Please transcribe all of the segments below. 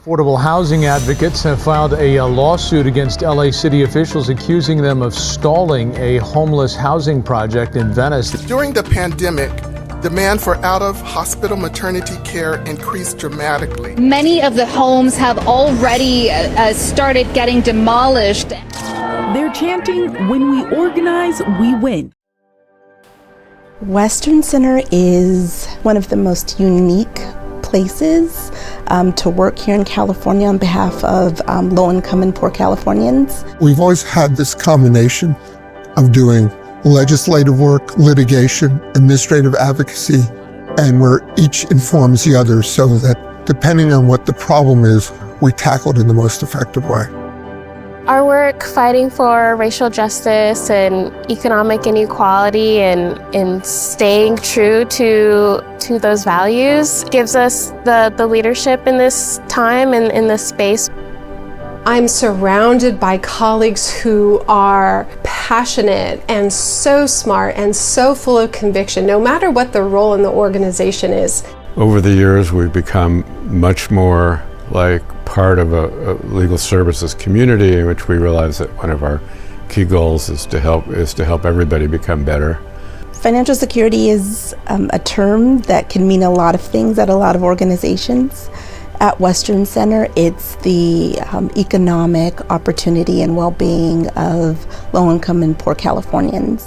Affordable housing advocates have filed a lawsuit against LA city officials accusing them of stalling a homeless housing project in Venice. During the pandemic, demand for out-of-hospital maternity care increased dramatically. Many of the homes have already started getting demolished. They're chanting, "When we organize, we win." Western Center is one of the most unique places to work here in California on behalf of low-income and poor Californians. We've always had this combination of doing legislative work, litigation, administrative advocacy, and where each informs the other so that depending on what the problem is, we tackle it in the most effective way. Our work fighting for racial justice and economic inequality and staying true to those values gives us the leadership in this time and in this space. I'm surrounded by colleagues who are passionate and so smart and so full of conviction, no matter what their role in the organization is. Over the years, we've become much more like part of a legal services community in which we realize that one of our key goals is to help everybody become better. Financial security is a term that can mean a lot of things at a lot of organizations. At Western Center, it's the economic opportunity and well-being of low-income and poor Californians.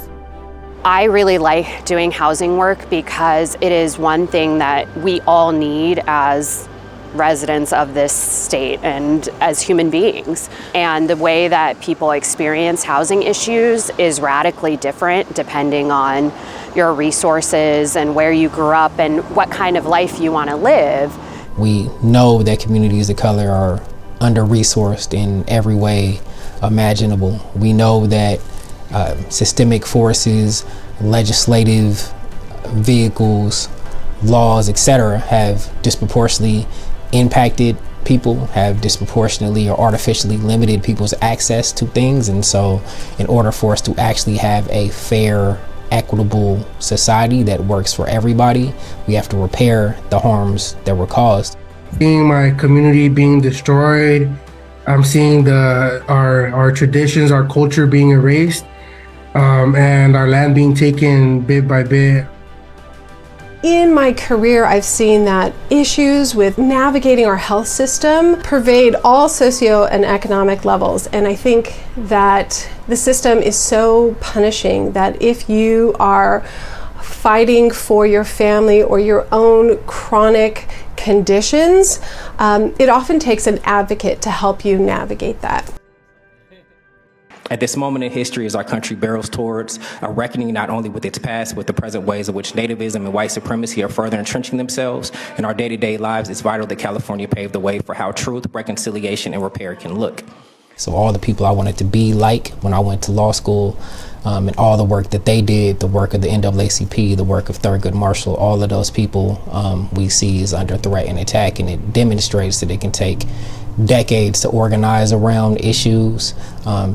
I really like doing housing work because it is one thing that we all need as residents of this state and as human beings. And the way that people experience housing issues is radically different depending on your resources and where you grew up and what kind of life you want to live. We know that communities of color are under-resourced in every way imaginable. We know that systemic forces, legislative vehicles, laws, etc., have disproportionately impacted people, have disproportionately or artificially limited people's access to things. And so in order for us to actually have a fair, equitable society that works for everybody, we have to repair the harms that were caused. Seeing my community being destroyed, I'm seeing our traditions, our culture being erased, and our land being taken bit by bit. In my career, I've seen that issues with navigating our health system pervade all socio and economic levels. And I think that the system is so punishing that if you are fighting for your family or your own chronic conditions, it often takes an advocate to help you navigate that. At this moment in history, as our country barrels towards a reckoning not only with its past, but the present ways in which nativism and white supremacy are further entrenching themselves in our day-to-day lives, it's vital that California pave the way for how truth, reconciliation, and repair can look. So all the people I wanted to be like when I went to law school, and all the work that they did, the work of the NAACP, the work of Thurgood Marshall, all of those people we see is under threat and attack, and it demonstrates that it can take decades to organize around issues,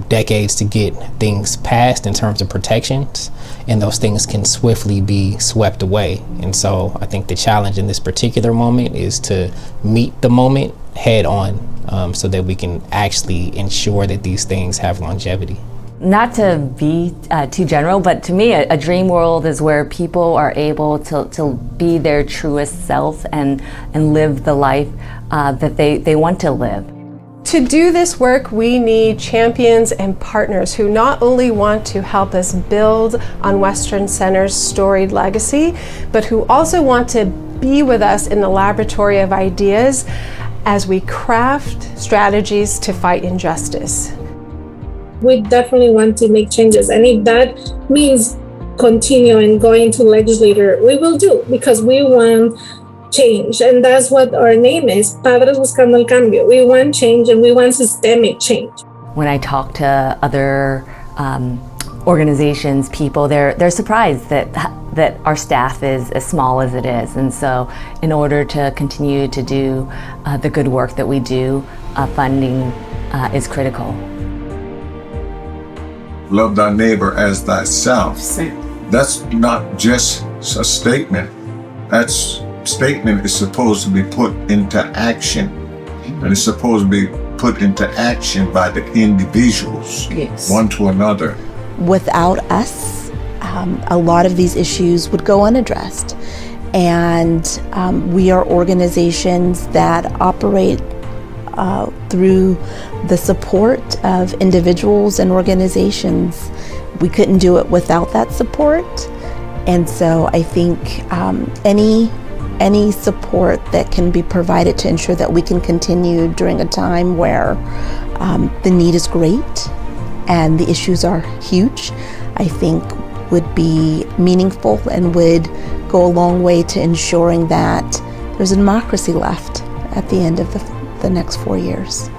decades to get things passed in terms of protections, and those things can swiftly be swept away. And so I think the challenge in this particular moment is to meet the moment head on, so that we can actually ensure that these things have longevity. Not to be too general, but to me, a dream world is where people are able to be their truest self and live the life that they want to live. To do this work, we need champions and partners who not only want to help us build on Western Center's storied legacy, but who also want to be with us in the laboratory of ideas as we craft strategies to fight injustice. We definitely want to make changes, and if that means continuing going to legislator, we will do, because we want change, and that's what our name is, Padres Buscando el Cambio. We want change, and we want systemic change. When I talk to other organizations, people, they're surprised that our staff is as small as it is, and so in order to continue to do the good work that we do, funding is critical. Love thy neighbor as thyself. that's not just a statement. That statement is supposed to be put into action. And it's supposed to be put into action by the individuals, one to another. Without us, a lot of these issues would go unaddressed. And we are organizations that operate through the support of individuals and organizations. We couldn't do it without that support. And so I think any support that can be provided to ensure that we can continue during a time where the need is great and the issues are huge, I think would be meaningful and would go a long way to ensuring that there's a democracy left at the end of the next 4 years.